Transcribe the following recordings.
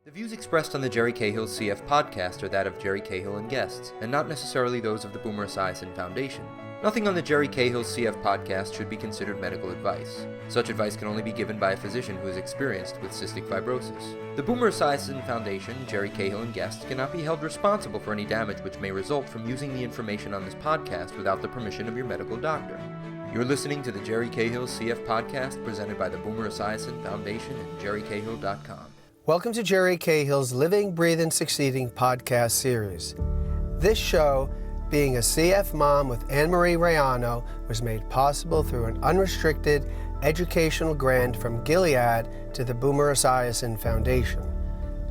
The views expressed on the Jerry Cahill CF podcast are that of Jerry Cahill and guests, and not necessarily those of the Boomer Esiason Foundation. Nothing on the Jerry Cahill CF podcast should be considered medical advice. Such advice can only be given by a physician who is experienced with cystic fibrosis. The Boomer Esiason Foundation, Jerry Cahill and guests cannot be held responsible for any damage which may result from using the information on this podcast without the permission of your medical doctor. You're listening to the Jerry Cahill CF podcast presented by the Boomer Esiason Foundation and jerrycahill.com. Welcome to Jerry Cahill's Living, Breathing, Succeeding podcast series. This show, being a CF mom with Ann Marie Raiano, was made possible through an unrestricted educational grant from Gilead to the Boomer Esiason Foundation.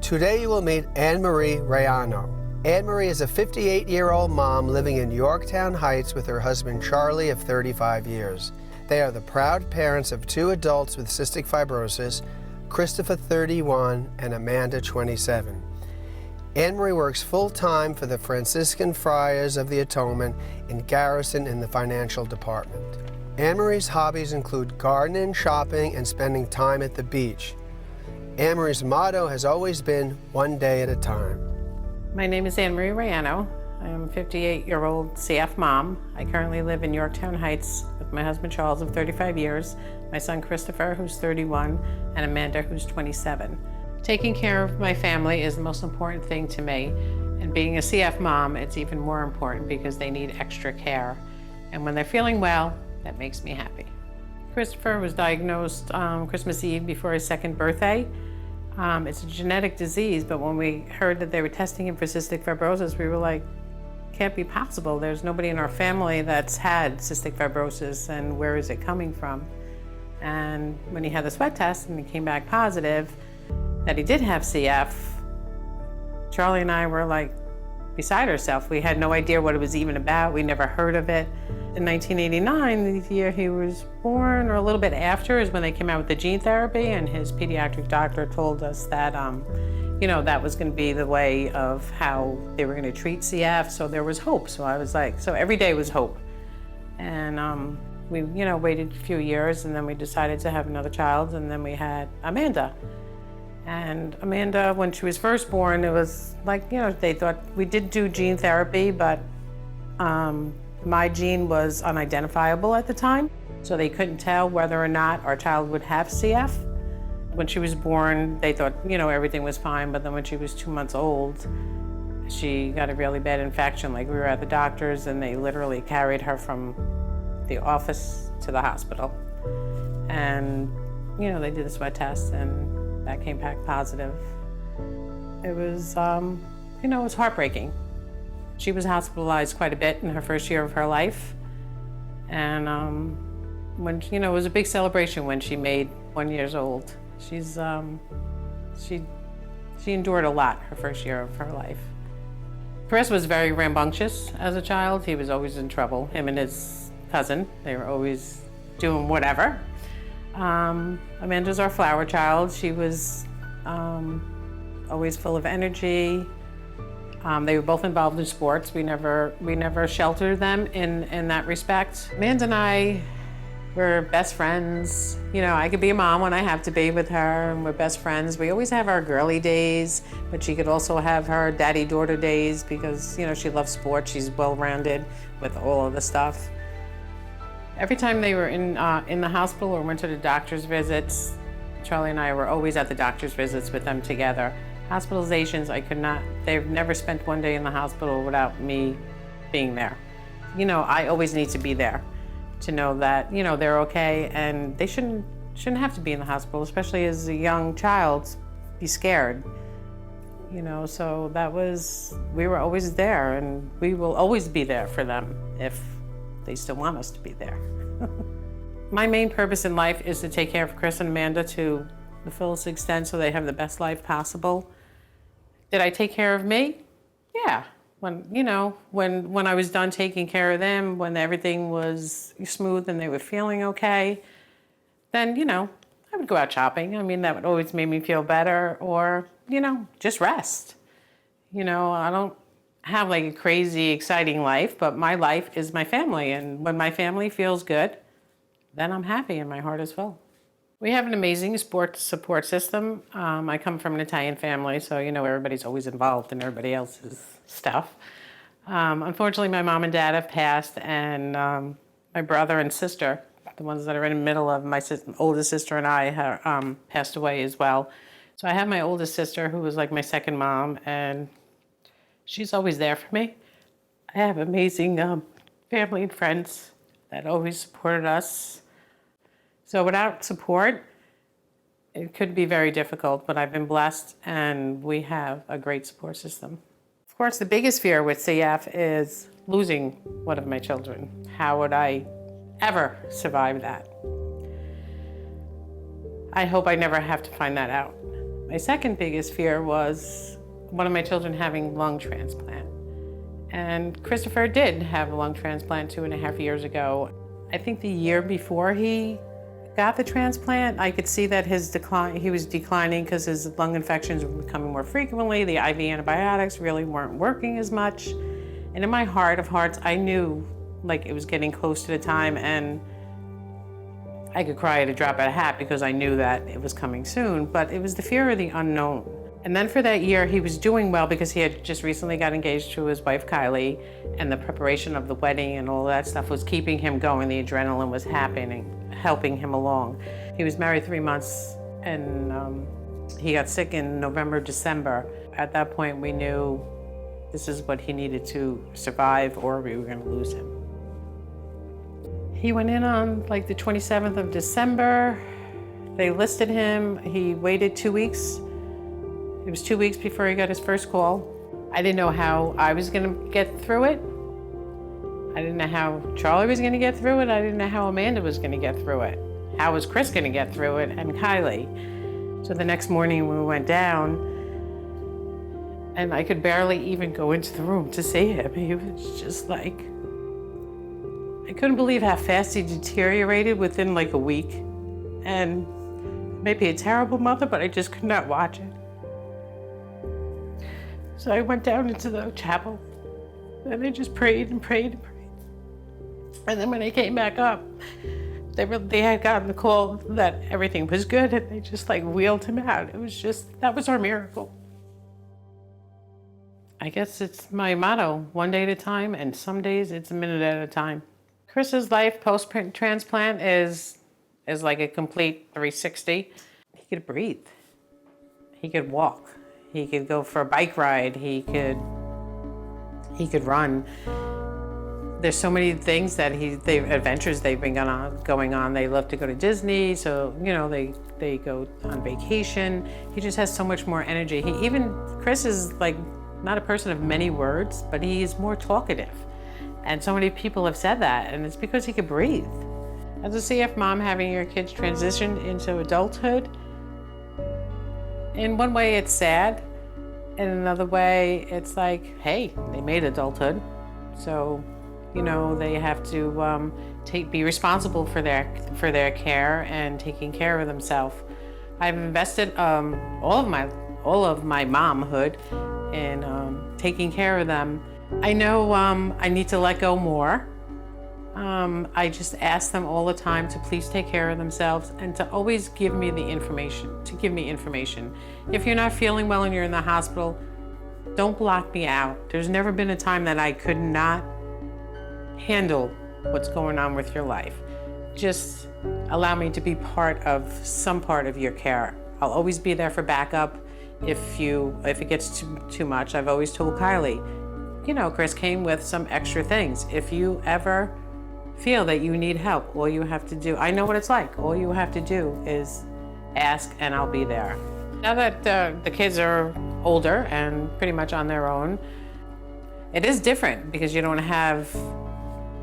Today you will meet Ann Marie Raiano. Ann Marie is a 58-year-old mom living in Yorktown Heights with her husband Charlie of 35 years. They are the proud parents of two adults with cystic fibrosis, Christopher, 31, and Amanda, 27. Ann Marie works full-time for the Franciscan Friars of the Atonement in Garrison in the financial department. Ann Marie's hobbies include gardening, shopping, and spending time at the beach. Ann Marie's motto has always been one day at a time. My name is Ann Marie Raiano. I'm a 58-year-old CF mom. I currently live in Yorktown Heights with my husband Charles of 35 years, my son Christopher, who's 31, and Amanda, who's 27. Taking care of my family is the most important thing to me, and being a CF mom, it's even more important because they need extra care. And when they're feeling well, that makes me happy. Christopher was diagnosed Christmas Eve before his second birthday. It's a genetic disease, but when we heard that they were testing him for cystic fibrosis, we were like, can't be possible. There's nobody in our family that's had cystic fibrosis, and where is it coming from? And when he had the sweat test and he came back positive that he did have CF, Charlie and I were like beside ourselves. We had no idea what it was even about. We never heard of it. In 1989, the year he was born, or a little bit after, is when they came out with the gene therapy, and his pediatric doctor told us that that was going to be the way of how they were going to treat CF, so there was hope. So I was like, so every day was hope. And we, waited a few years, and then we decided to have another child, and then we had Amanda. And Amanda, when she was first born, it was like, they thought we did do gene therapy, but my gene was unidentifiable at the time, so they couldn't tell whether or not our child would have CF. When she was born, they thought, everything was fine, but then when she was 2 months old, she got a really bad infection. Like, we were at the doctor's, and they literally carried her from the office to the hospital. And, they did the sweat test, and that came back positive. It was, it was heartbreaking. She was hospitalized quite a bit in her first year of her life. And when, it was a big celebration when she made 1 year old. She's, she endured a lot her first year of her life. Chris was very rambunctious as a child. He was always in trouble. Him and his cousin, they were always doing whatever. Amanda's our flower child. She was always full of energy. They were both involved in sports. We never sheltered them in that respect. Amanda and I, we're best friends. I could be a mom when I have to be with her, and we're best friends. We always have our girly days, but she could also have her daddy-daughter days because, she loves sports. She's well-rounded with all of the stuff. Every time they were in the hospital or went to the doctor's visits, Charlie and I were always at the doctor's visits with them together. Hospitalizations, they've never spent one day in the hospital without me being there. I always need to be there to know that, they're okay, and they shouldn't have to be in the hospital, especially as a young child, be scared. So we were always there, and we will always be there for them if they still want us to be there. My main purpose in life is to take care of Chris and Amanda to the fullest extent so they have the best life possible. Did I take care of me? Yeah. When I was done taking care of them, when everything was smooth and they were feeling okay, then, I would go out shopping. That would always make me feel better, or, just rest. I don't have like a crazy, exciting life, but my life is my family. And when my family feels good, then I'm happy and my heart is full. We have an amazing sports support system. I come from an Italian family, so everybody's always involved in everybody else's stuff. Unfortunately, my mom and dad have passed, and my brother and sister, the ones that are in the middle of my oldest sister and I, have passed away as well. So I have my oldest sister, who was like my second mom, and she's always there for me. I have amazing family and friends that always supported us. So without support, it could be very difficult, but I've been blessed and we have a great support system. Of course, the biggest fear with CF is losing one of my children. How would I ever survive that? I hope I never have to find that out. My second biggest fear was one of my children having lung transplant. And Christopher did have a lung transplant 2.5 years ago. I think the year before he got the transplant, I could see that he was declining because his lung infections were becoming more frequently. The IV antibiotics really weren't working as much. And in my heart of hearts, I knew like it was getting close to the time, and I could cry at a drop of a hat because I knew that it was coming soon, but it was the fear of the unknown. And then for that year, he was doing well because he had just recently got engaged to his wife, Kylie, and the preparation of the wedding and all that stuff was keeping him going. The adrenaline was happening, helping him along. He was married 3 months, and he got sick in November, December. At that point, we knew this is what he needed to survive, or we were going to lose him. He went in on like the 27th of December. They listed him. He waited 2 weeks. It was 2 weeks before he got his first call. I didn't know how I was going to get through it. I didn't know how Charlie was going to get through it. I didn't know how Amanda was going to get through it. How was Chris going to get through it, and Kylie? So the next morning we went down, and I could barely even go into the room to see him. He was just like, I couldn't believe how fast he deteriorated within like a week. And maybe a terrible mother, but I just could not watch it. So I went down into the chapel, and I just prayed and prayed and prayed. And then when I came back up, they had gotten the call that everything was good, and they just like wheeled him out. It was just, that was our miracle. I guess it's my motto, one day at a time, and some days it's a minute at a time. Chris's life post-transplant is like a complete 360. He could breathe. He could walk. He could go for a bike ride. He could run. There's so many things that adventures they've been going on. They love to go to Disney, so they go on vacation. He just has so much more energy. Chris is like not a person of many words, but he is more talkative. And so many people have said that, and it's because he could breathe. As a CF mom, having your kids transition into adulthood, in one way it's sad, in another way it's like, hey, they made adulthood, so they have to be responsible for their care and taking care of themselves. I've invested all of my momhood in taking care of them. I know I need to let go more. I just ask them all the time to please take care of themselves and to always give me information. If you're not feeling well and you're in the hospital, don't block me out. There's never been a time that I could not handle what's going on with your life. Just allow me to be some part of your care. I'll always be there for backup if it gets too much. I've always told Kylie, Chris came with some extra things. If you ever feel that you need help, all you have to do, I know what it's like, all you have to do is ask and I'll be there. Now that the kids are older and pretty much on their own, it is different because you don't have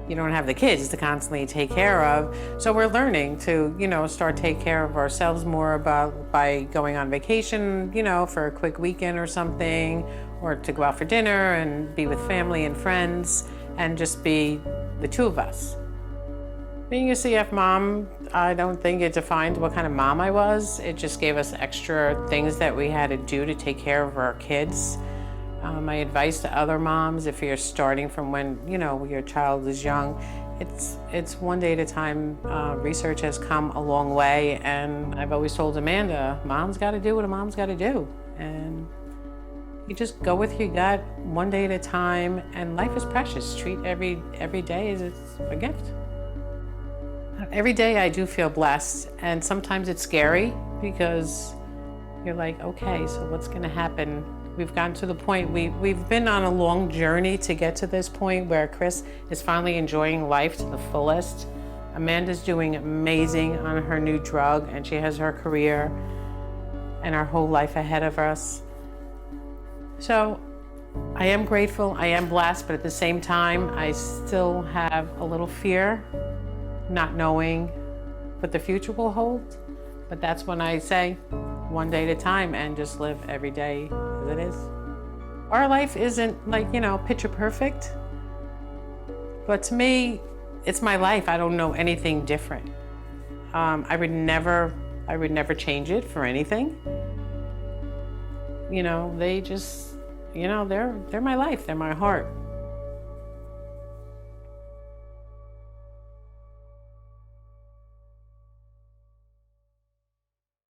the kids to constantly take care of. So we're learning to, start take care of ourselves more by going on vacation, for a quick weekend or something, or to go out for dinner and be with family and friends and just be the two of us. Being a CF mom, I don't think it defined what kind of mom I was. It just gave us extra things that we had to do to take care of our kids. My advice to other moms, if you're starting from when your child is young, It's one day at a time. Research has come a long way, and I've always told Amanda, mom's got to do what a mom's got to do. And you just go with your gut, one day at a time, and life is precious. Treat every day as it's a gift. Every day I do feel blessed, and sometimes it's scary because you're like, okay, so what's gonna happen? We've gotten to the point, we've been on a long journey to get to this point where Chris is finally enjoying life to the fullest. Amanda's doing amazing on her new drug, and she has her career and our whole life ahead of us. So I am grateful, I am blessed, but at the same time, I still have a little fear, not knowing what the future will hold. But that's when I say, one day at a time, and just live every day as it is. Our life isn't like, picture perfect, but to me, it's my life. I don't know anything different. I would never change it for anything. They just, they're my life, they're my heart.